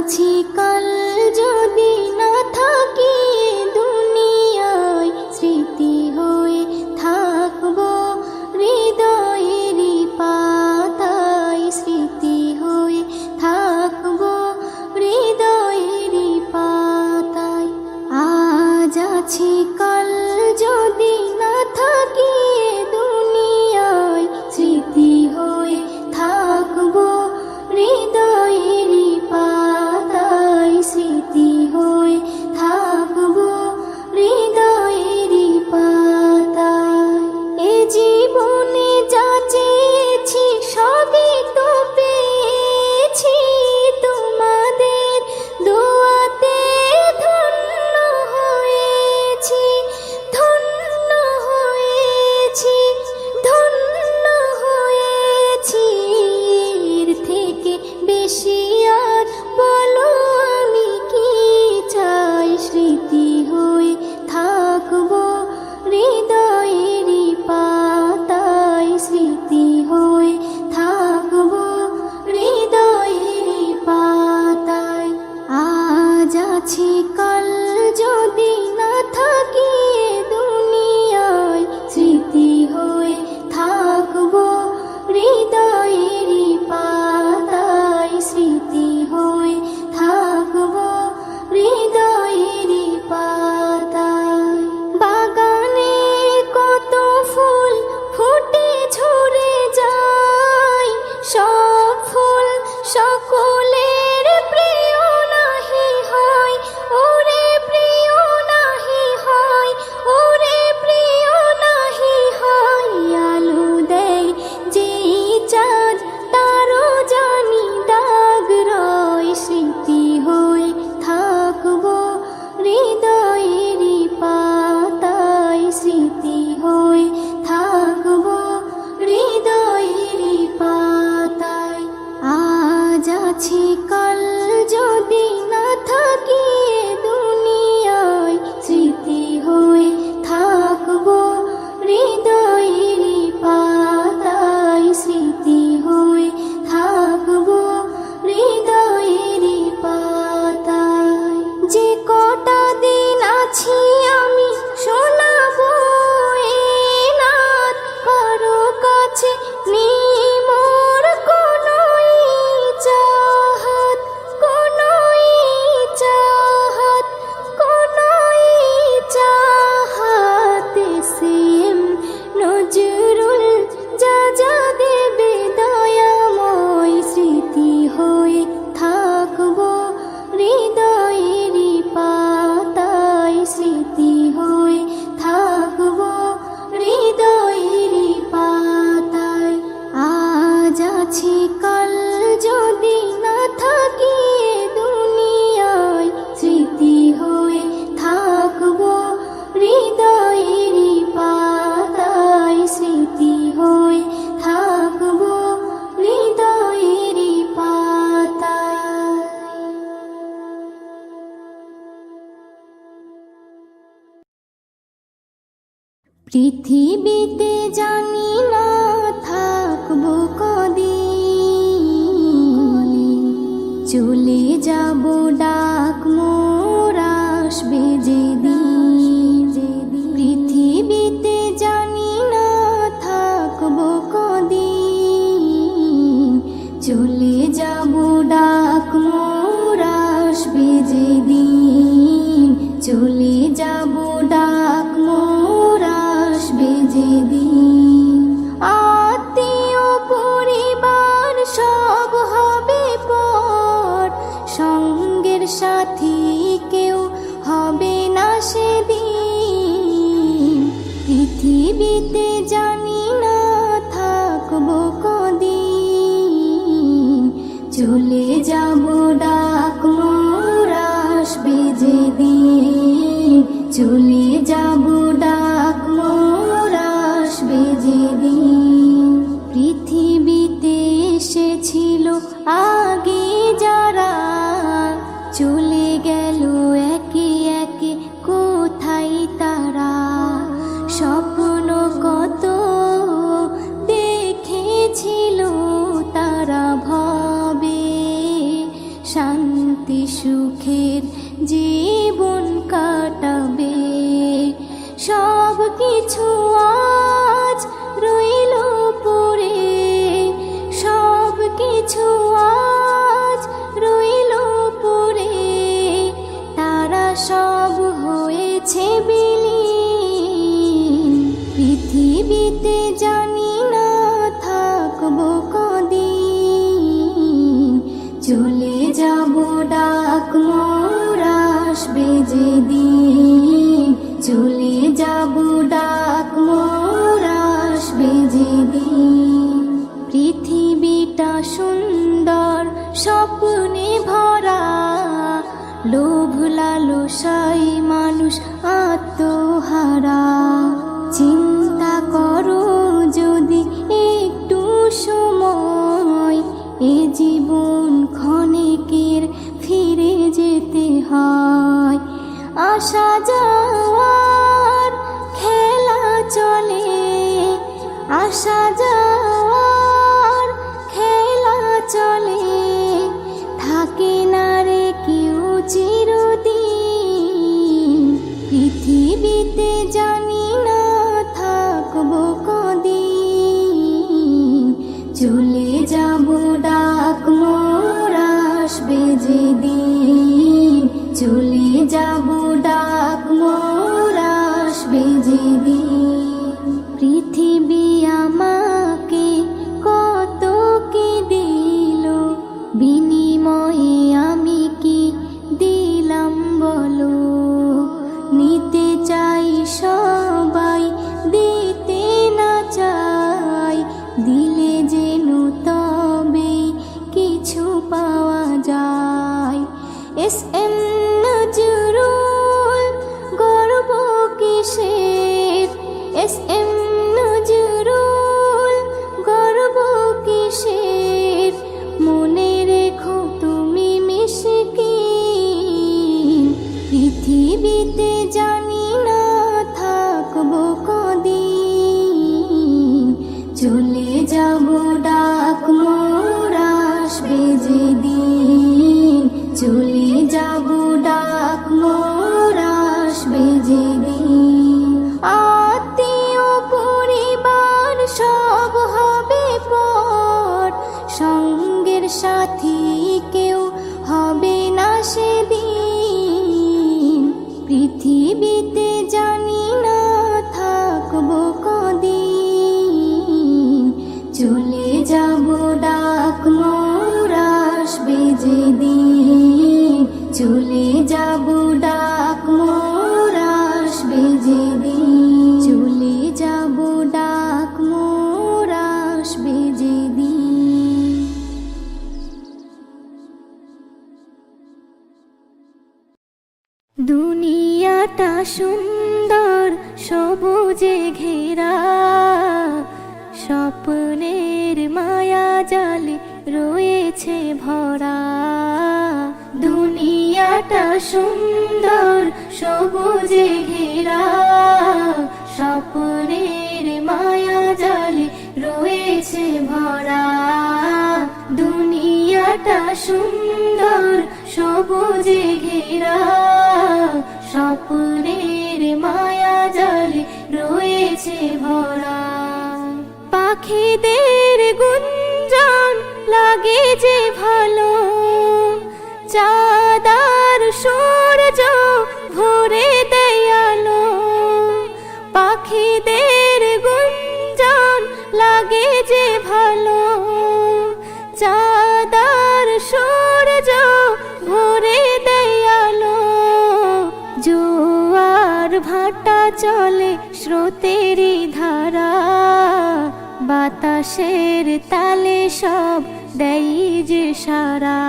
আছি কাল যদি না থাকি দুনিয়ায়, স্মৃতি হয়ে থাকবো হৃদয়েরই পাতায়, স্মৃতি হয়ে থাকবো হৃদয়েরই পাতায়। আজ আছি কাল যদি না থাকি দুনিয়ায়, স্মৃতি হয়ে থাকবো হৃদয়েরই পাতায়, স্মৃতি হয়ে থাকবো হৃদয়েরই পাতায়। এ জীবনে যা চেয়েছি সবই তো পেয়েছি, তোমাদের দোয়াতে ধন্য হয়েছি, ধন্য হয়েছি, ধন্য হয়েছি। এর থেকে বেশি আর বলো আমি কি চাই, স্মৃতি হয়ে থাকবো হৃদয়েরই পাতায়, স্মৃতি হয়ে থাকবো হৃদয়েরই পাতায়। আজ আছি কাল যদি না থাকি দুনিয়ায়, স্মৃতি হয়ে থাকবো হৃদয়েরই পাতায়, স্মৃতি হয়ে থাকবো হৃদয়েরই পাতায়। বাগানে কত ফুল ফুটে ঝরে যায়, সব ফুল সকলের প্রিয় নাহি হয়, ওরে প্রিয় নাহি হয়, ওরে প্রিয় নাহি হয়। আলো দেয় যেই চাঁদ তারও জানি দাগ রয়, স্মৃতি হয়ে থাকবো হৃদয়েরই পাতায়, স্মৃতি হয়ে থাকবো হৃদয়েরই পাতায়। আজ আছি কাল যদি না থাকি দুনিয়ায়, স্মৃতি হয়ে থাকবো হৃদয়েরই পাতায়, স্মৃতি হয়ে থাকবো হৃদয়েরই পাতায়। যে কটা দিন আছি আমি শোনাবো এ নাত, কারো কাছে নেই মোর কোনোই চাহাত, কোনোই চাহাত, কোনোই চাহাত। সেম নজরুল যা যা দেবে দয়াময়, স্মৃতি হয়ে থাকবো হৃদয়েরই পাতায়, স্মৃতি হয়ে থাকবো হৃদয়েরই পাতায়। আজ আছি কাল যদি না থাকি দুনিয়ায়, স্মৃতি হয়ে থাকবো হৃদয়েরই পাতায়, স্মৃতি হয়ে থাকবো হৃদয়েরই পাতায়। পৃথিবীতে জানি না থাকবো কদিন, চলে যাব ডাক মোর আসবে যেদিন। পৃথিবীতে জানি না থাকবো কদিন, চলে যাব ডাক মোর আসবে যেদিন, চলে যাব ডাক মোর আসবে যেদিন। আত্মীয় পরিবার সব হবে পর, সঙ্গের সাথী কেউ হবে না সেদিন। পৃথিবীতে জানি না থাকবো কদিন, চলে যাব ডাক মোর আসবে যেদিন, চলে যাব ডাক মোর আসবে যেদিন। পৃথিবীতে এসেছিল আগে যারা, চলে গেল একে একে কোথায় তারা। স্বপ্ন কত দেখেছিল তারা ভবে, শান্তি শান্তি সুখের জীবন কাটাবে। সব কিছু আজ রইল পড়ে, সব কিছু আজ রইল পড়ে, তারা সব হয়েছে বিলীন। পৃথিবীতে জানি না থাকবো কদিন, চলে যাব ডাক মোর আসবে যেদিন, চলে যাব ডাক মোর আসবে যেদিন। পৃথিবীটা সুন্দর স্বপ্নে ভরা, লোভ লালসায় মানুষ আত্মহারা। চিন্তা করো যদি একটু সময়, এ জীবন ক্ষণিকের ফিরে যেতে হয়। আসা যাওয়ার খেলা চলে, আসা যাওয়ার খেলা চলে, থাকে না রে কেউ চিরদিন। পৃথিবীতে জানি না থাকবো কদিন, চলে যাব ডাক মোর আসবে যেদিন, চলে যাব ডাক মোর আসবে যেদিন। পৃথিবী আমাকে কত কি দিল, বিনিময়ে আমি কি দিলাম বলো। নিতে চাই সবাই, দিতে না চাই, দিলে যেন তবে কিছু পাওয়া যায়। এস এম নজরুল গর্ব কিসের, এস এম নজরুল গর্ব কিসের, মনে রেখো তুমি মিশকিন। পৃথিবীতে জানি না থাকবো কদিন, চলে যাব ডাক মোর আসবে যেদিন, চলে যাব ডাক মোর আসবে যেদিন। আত্মীয় পরিবার সব হবে পর, সঙ্গের সাথী কেউ হবে না সেদিন। পৃথিবীতে জানি না থাকবো কদিন, চলে যাব ডাক মোর আসবে যেদিন, চলে যাব ডাক মোর আসবে যেদিন, চলে যাব ডাক মোর আসবে যেদিন। দুনিয়াটা সুন্দর সবুজে ঘেরা, স্বপ্নের মায়া জালে রয়েছে ভরা। দুনিয়াটা সুন্দর সবুজে ঘেরা, স্বপ্নের মায়া জালে রয়েছে ভরা। দুনিয়াটা সুন্দর সবুজে ঘেরা, স্বপ্নের মায়া জালে রয়েছে ভরা। পাখিদের গুঞ্জন লাগে যে ভালো, চাঁদার সূর্য ভরে দেয় আলো। পাখিদের গুঞ্জন লাগে যে ভালো, চাঁদার সূর্য ভরে দেয় আলো। জোয়ার ভাটা চলে স্রোতেরই ধারা, বাতাসের তালে সব দেয় যে সারা।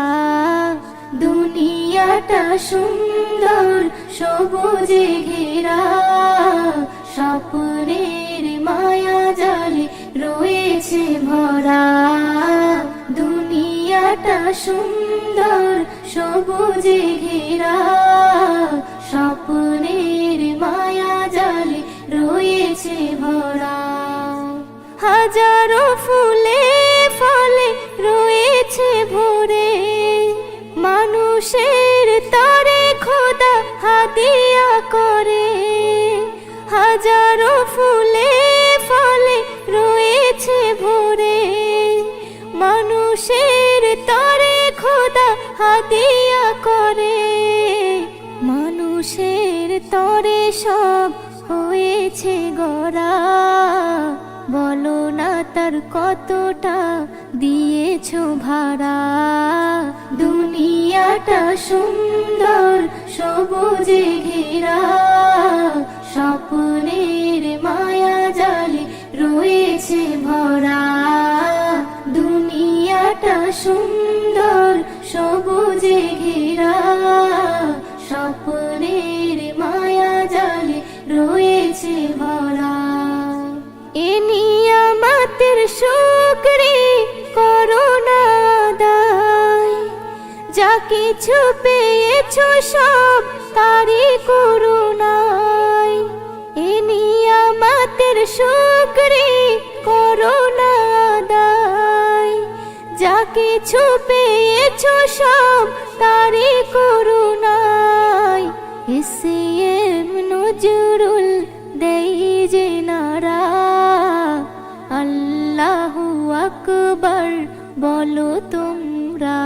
দুনিয়াটা সুন্দর সবুজে ঘেরা, স্বপ্নের মায়া জালে রয়েছে ভরা। দুনিয়াটা সুন্দর সবুজে ঘেরা, স্বপ্নের মায়া জালে রয়েছে ভরা। হাজারো ফুলে ফলে রয়েছে ভরে, মানুষের দিয়া করে, মানুষের তরে সব হয়েছে গড়া। বলো না তার কতটা দিয়েছো ভাড়া। দুনিয়াটা সুন্দর সবুজে ঘেরা, স্বপ্নের মায়া জালে রয়েছে ভরা। দুনিয়াটা সুন্দর সবুজে ঘেরা, স্বপ্নের মায়া জালে রয়েছে ভরা। এ নিয়ামতের শুকরি করো না আদায়, যা কিছু পেয়েছো সব তারই করুণায়। এ নিয়ামতের শুকরি করো না আদায়, যা কিছু পেয়েছো সব তারই করুণায়। এসএম নজরুল দেই যে নারা, আল্লাহু আকবার বলো তোমরা।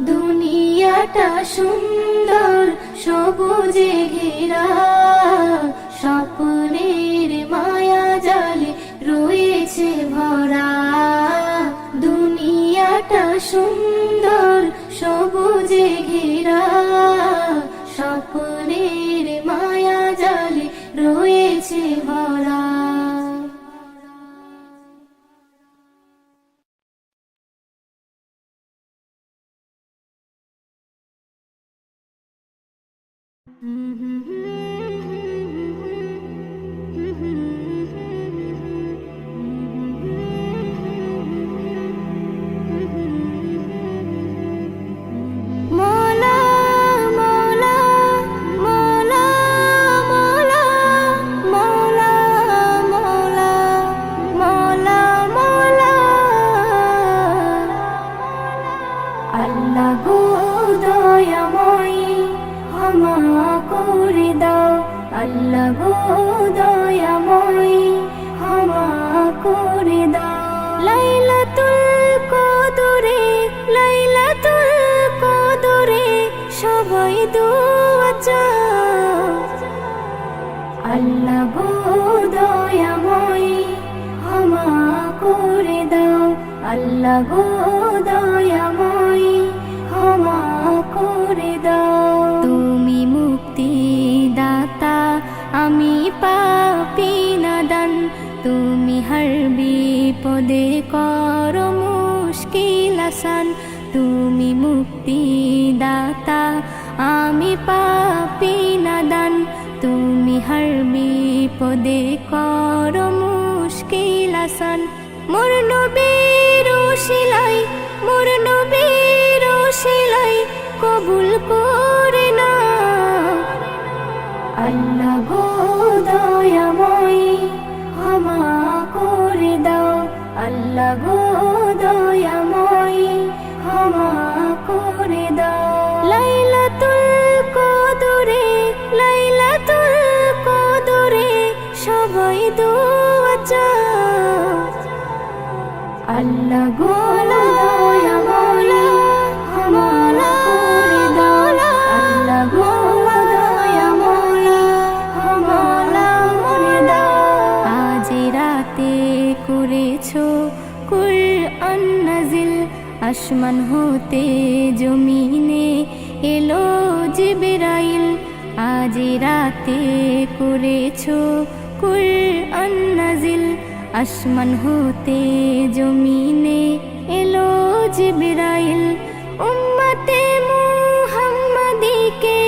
দুনিয়াটা সুন্দর সবুজে ঘেরা, স্বপ্নের মায়া জালে রয়েছে ভরা। দুনিয়াটা সুন্দর সবুজে ঘেরা, স্বপ্নের মায়া জালে রয়েছে ভরা। মৌলা মৌলা মৌলা মৌলা মৌলা মৌলা মৌলা মৌলা। আল্লাহ গো দয়াময়ী ক্ষমা করে দাও, আল্লাহ গো দয়াময়ী ক্ষমা করে দাও। লাইলাতুল কদরে, লাইলাতুল কদরে সবাই দোয়া চাও। আল্লাহ গো দয়াময়ী ক্ষমা করে দাও, আল্লাহ গো দয়াময়ী ক্ষমা করে দাও। তুমি মুক্তি দাতা, আমি পাপী নাদান। তুমি হর বিপদে করো মুশকিল আসান। তুমি মুক্তি দাতা, আমি পাপী নাদান। তুমি হর বিপদে করো মুশকিল আসান। মোর নবীর ওসিলাই, মোর নবীর ওসিলাই কবুল করে নাও। আল্লাহ গো দয়াময়ী ক্ষমা করে দাও, আল্লাহ গো দয়াময়ী ক্ষমা করে দাও। লাইলাতুল কদরে, লাইলাতুল কদরে সবাই দোয়া চাও। আল্লাহ গো দয়াময়ী ক্ষমা করে দাও, আল্লাহ গো দয়াময়ী ক্ষমা করে দাও। আজ রাতে করেছো কুরআন নাজিল, আসমান হতে জমিনে এলো জিবরাইল। আজ রাতে করেছো কুরআন নাজিল, আসমান হতে জমিনে এলো জিবরাইল। উম্মতে মুহাম্মাদিকে,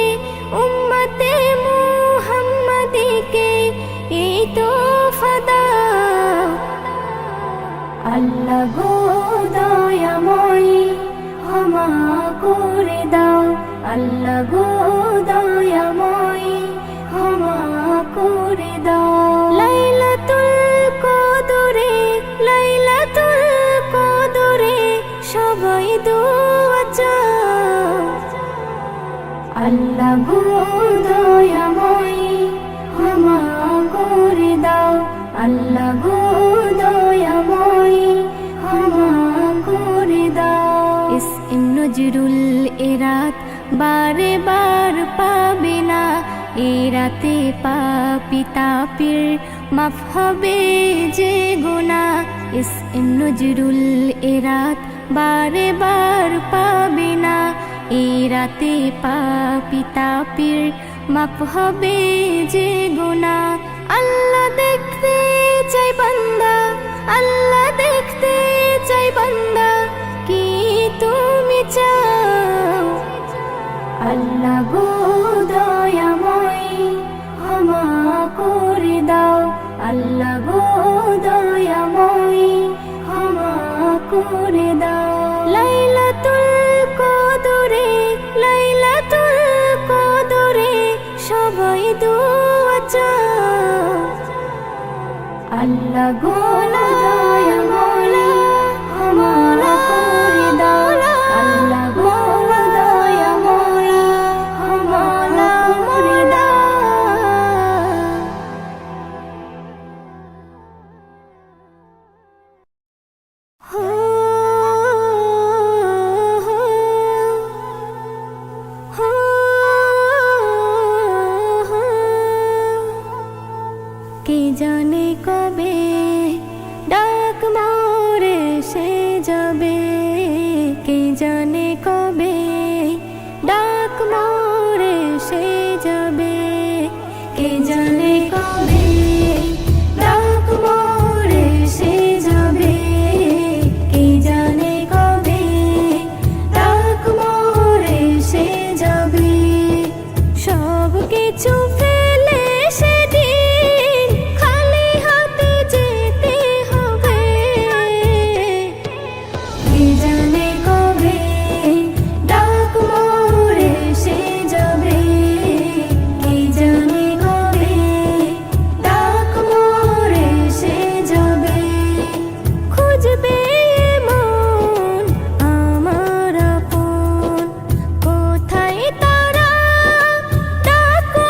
উম্মতে মুহাম্মাদিকে এই তোফা দাও। আল্লাহ গো দয়াময়ী ক্ষমা করে দাও, আল্লাহ গো দয়াময়ী ক্ষমা করে দাও। লাইলাতুল কদরে, লাইলাতুল কদরে সবাই দোয়া চাও। আল্লাহ গো দয়াময়ী ক্ষমা করে দাও, আল্লাহ গো দয়াময়ী ক্ষমা করে দাও। এম নজরুল এ রাত বারে বার পাবে না, এ রাতে পাপী তাপির মাফ হবে যে গুনাহ। এম নজরুল এ রাত বারে বার পাবে না, এ রাতে পাপী তাপির মাফ হবে যে গুনাহ। আল্লাহ দেখতে চাই বান্দা, আল্লাহ দেখতে চাই বান্দা, কি তুমি চাও? আল্লাহ গো দয়াময় ক্ষমা করে দাও, আল্লাহ গো দয়াময় ক্ষমা করে দাও। লাইলাতুল কদরে, লাইলাতুল কদরে সবাই দোয়া চাও। আল্লাহ গো দয়াময় ক্ষমা করে দাও, আল্লাহ গো দয়াময় ক্ষমা করে দাও। কে জানে কবে ডাক মোরে সে যাবে, কে জানে কবে ডাক মোরে সে যাবে, কে জানে কবে ডাক মোরে সে যাবে, কে জানে কবে ডাক মোরে সে যাবে। সব কিছু ফেলে সেদিন খালি হাতে যেতে হবে, কে জানে কবে ডাক মোরে সে যাবে, কে জানে কবে ডাক মোরে সে যাবে। খুঁজবে মন আমার আপন, কোথায় তারা ডাকো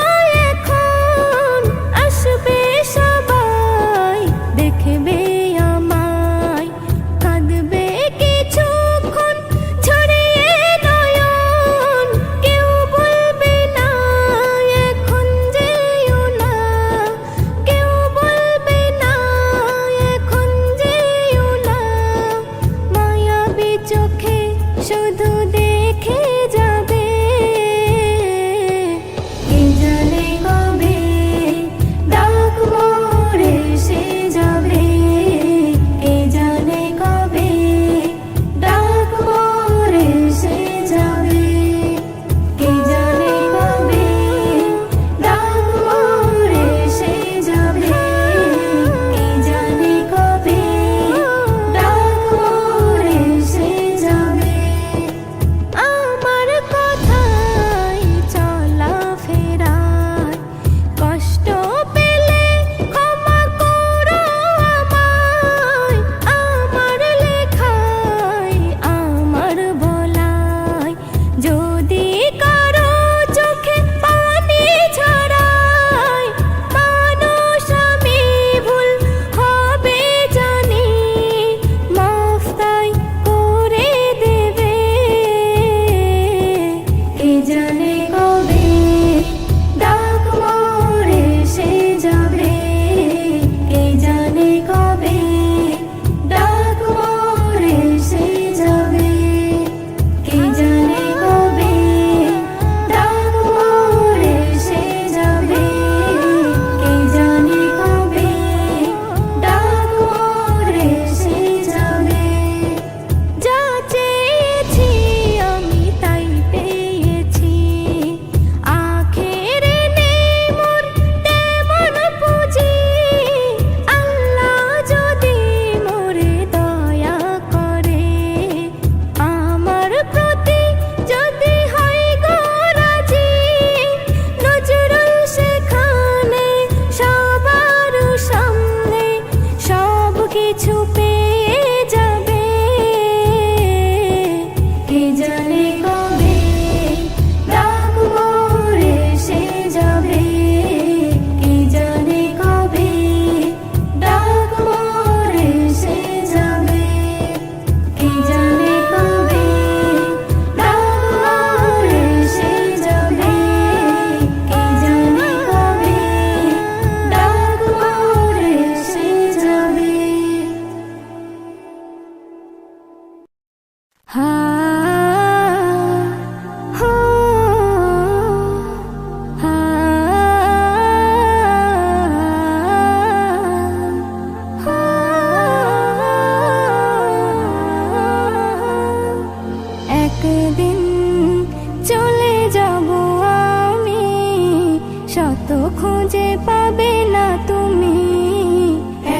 শত খুঁজে পাবে না তুমি,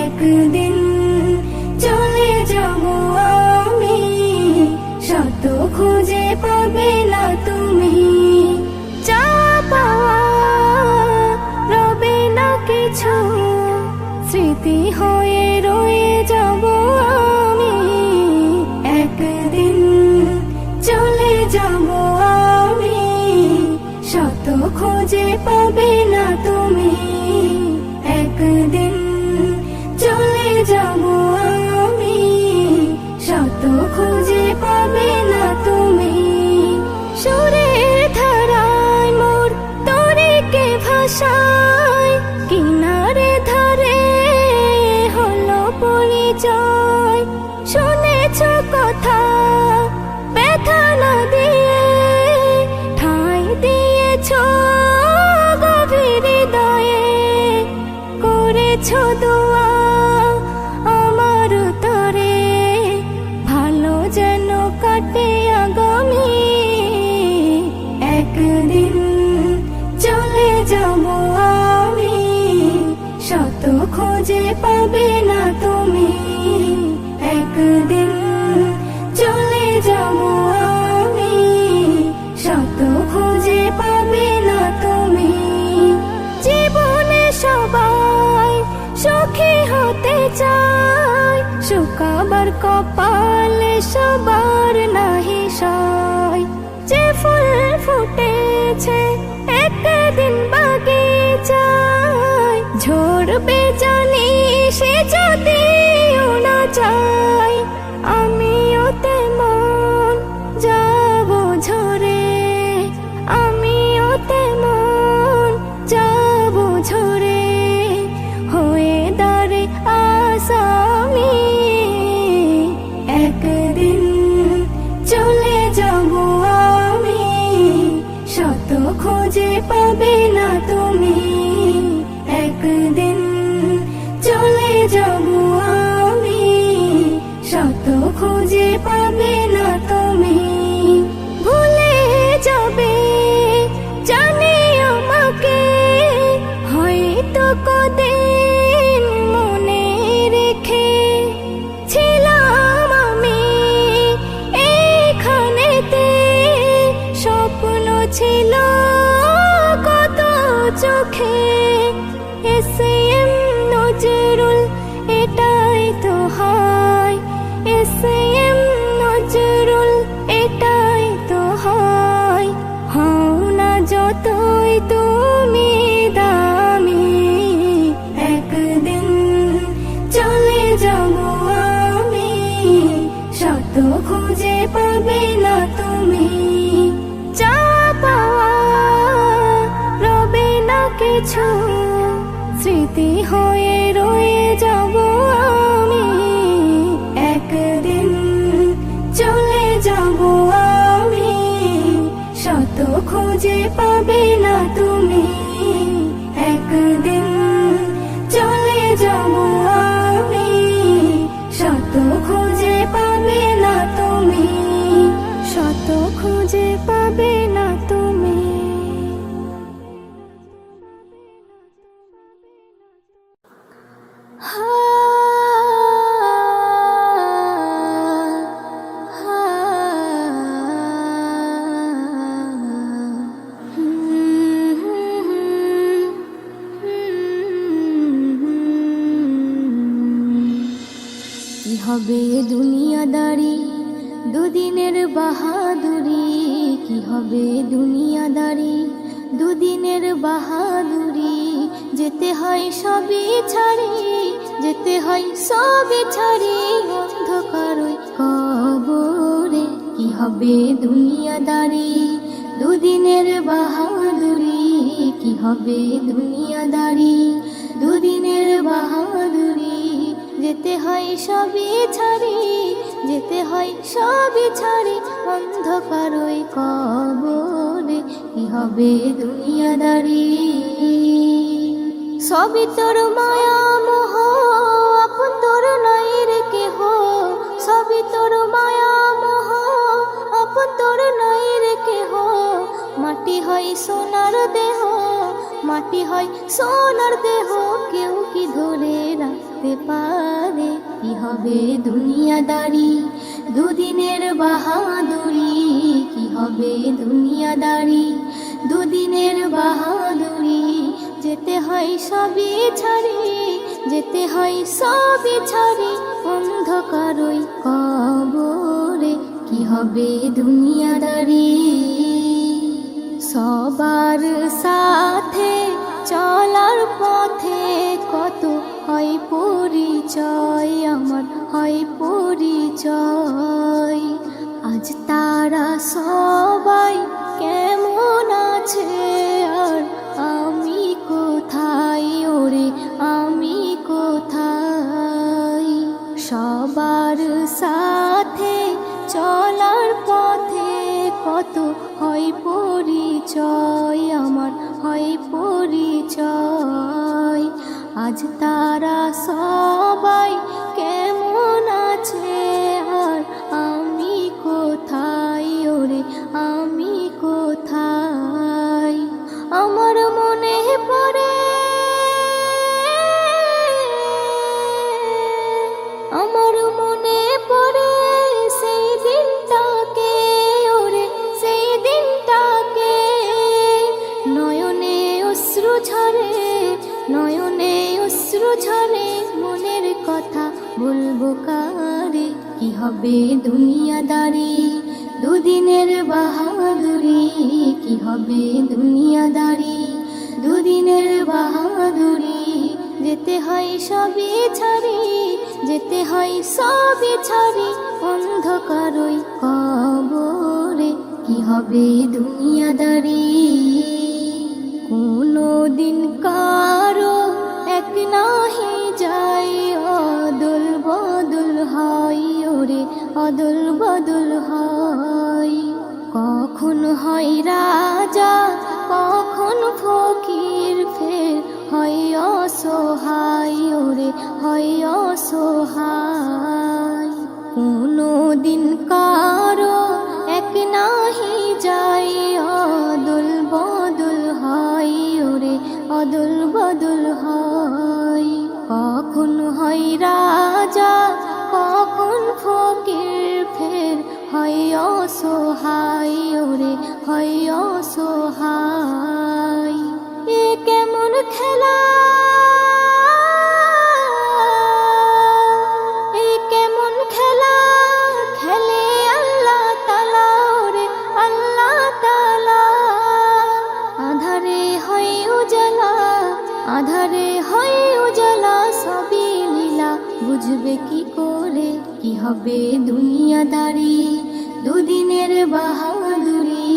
একদিন চলে যাব আমি, শত খুঁজে পাবে না তুমি। যা পাওয়া রবে না কিছু, স্মৃতি হয়ে রয়ে যাব আমি, একদিন চলে যাব আমি, শত খুঁজে পাবে না তুমি, একদিন চলে যাব আমি, শত খুঁজে পাবে না তুমি। সুরের ধারায় মোর তরিকে ভাষায়, কিনারে ধারে হলো পরিচয়। শুনেছ কথা ব্যথা না দিয়ে, ঠাঁই দিয়েছ গভীর হৃদয়ে, করেছ দোয়া আমার তরে, ভালো যেন কাটে আগামী, একদিন চলে যাব আমি, শত খুঁজে পাবে না তুমি, একদিন চলে যাব আমি, শত খুঁজে পাবে না তুমি। জীবনে সবাই সুখী হতে চায়, শুকাবার কপালে সবার নাহি সয়। যে ফুল ফুটেছে একদিন বাগিচায়, ঝরবে জানি সে যদিও না চায়। আমিও তেমন যাব ঝরে, আমিও তেমন যাব ঝরে, হয়ে দাঁড়ে আসামি, একদিন চলে যাব আমি, শত খুঁজে পাবে না তুমি, একদিন চলে যাব আমি, শত খুঁজে পাবে না তুমি। ভুলে যাবে জানি আমাকে, হয়তো কদিন মনে রেখে, ছিলাম আমি এইখানেতে, স্বপ্ন ছিল কত চোখে। এসএম নজরুল এটাই তো হয়, এসএম নজরুল এটাই তো হয়। হও না যতই তুমি দামি, একদিন চলে যাব আমি, শত খুঁজে পাবে না তুমি। যা পাওয়া রবে না কিছু, স্মৃতি হয়ে রয়ে যাব আমি, একদিন চলে যাব আমি, শত খুঁজে পাবে না তুমি, একদিন চলে যাব আমি, শত খুঁজে পাবে না তুমি, শত খুঁজে পাবে না তুমি। কি হবে দুনিয়াদারি, দুদিনের বাহাদুরি, কি হবে দুনিয়াদারি, দুদিনের বাহাদুরি। যেতে হয় সবই ছাড়ি, যেতে হয় সবই ছাড়ি, অন্ধকার ওই কবরে। কি হবে দুনিয়াদারি, দুদিনের বাহাদুরি, কি হবে দুনিয়াদারি, দুদিনের বাহাদুরি। যেতে হয় সবই ছাড়ি, যেতে হয় সবই ছাড়ি, অন্ধকার ওই কবরে। কি হবে দুনিয়াদারি, সবই তোর মায়া মোহ, আপন তোর নাই রে কেহ, সবই তোর মায়া মোহ, আপন তোর নাই রে কেহ। মাটি হয় সোনার দেহ, মাটি হয় সোনার দেহ, কেউ কি ধরে রাখতে পারে? কি হবে দুনিয়াদারি, দুদিনের বাহাদুরি, কি হবে দুনিয়াদারি, দুদিনের বাহাদুরি। যেতে হয় সবই ছাড়ি, যেতে হয় সবই ছাড়ি, অন্ধকারই কবরে। কি হবে দুনিয়াদারি, সবার সাথে চলার পথে কত হয় পরিচয়, আমার হয় পরিচয়। আজ তারা সবাই কেমন আছে, আর আমি কোথায়, ওরে আমি কোথায়? সবার সাথে চলার পথে কত হয় পরিচয়, আমার হয় পরিচয়। আজ তারা সবাই কেমন আছে, আর আমি কোথায়, ওরে আমি কোথায়? আমার মনে পড়ে, আমার মনে পড়ে সেই দিনটাকে, ওরে সেই দিনটাকে। নয়নে অশ্রু ঝরে, নয়নে অশ্রু ঝরে, মনের কথা বলবো কারে? কি হবে দুনিয়াদারি, দুদিনের বাহাদুরি, কি হবে দুনিয়াদারি, দুদিনের বাহাদুরি। যেতে হয় সবই ছাড়ি, যেতে হয় সবই ছাড়ি, অন্ধকারই কবরে। কি হবে দুনিয়াদারি, কোনো দিন কারো এক নাহি যায়, অদল বদল হয়, ওরে অদল বদল হয়। কখন হয় রাজা, কখন ফকির, ফের হয় অসহায়, ওরে হয় অসহায়। কোনো দিন কারো এক নাহি যায়, অদল বদল হয়, ওরে অদল বদল হয়। কখন হয় রাজা, কখন ফকির, ফের হয় অসহায়, ওরে হয় অসহায়। এ কেমন খেলা, এ কেমন খেলা, খেলে আল্লাহ তাআলা, ওরে আল্লাহ তাআলা। আধারে হয় উজালা, আধারে হয় উজালা, সবই লীলা বুঝবে কি করে? কি হবে দুনিয়াদারি, দুদিনের বাহাদুরি,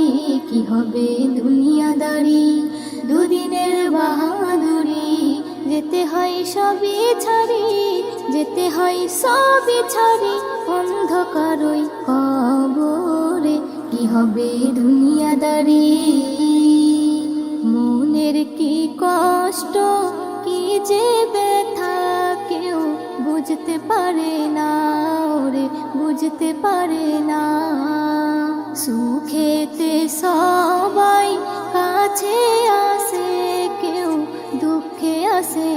কি হবে দুনিয়াদারি, দুদিনের বাহাদুরি। যেতে হয় সবই ছাড়ি, যেতে হয় সবই ছাড়ি, অন্ধকারই কবরে। কি হবে দুনিয়াদারি, মনের কি কষ্ট, কি যে ব্যথা, কেউ বুঝতে পারে না, ওরে বুঝতে পারে না। সুখেতে সবাই কাছে আসে, কেউ দুঃখে আসে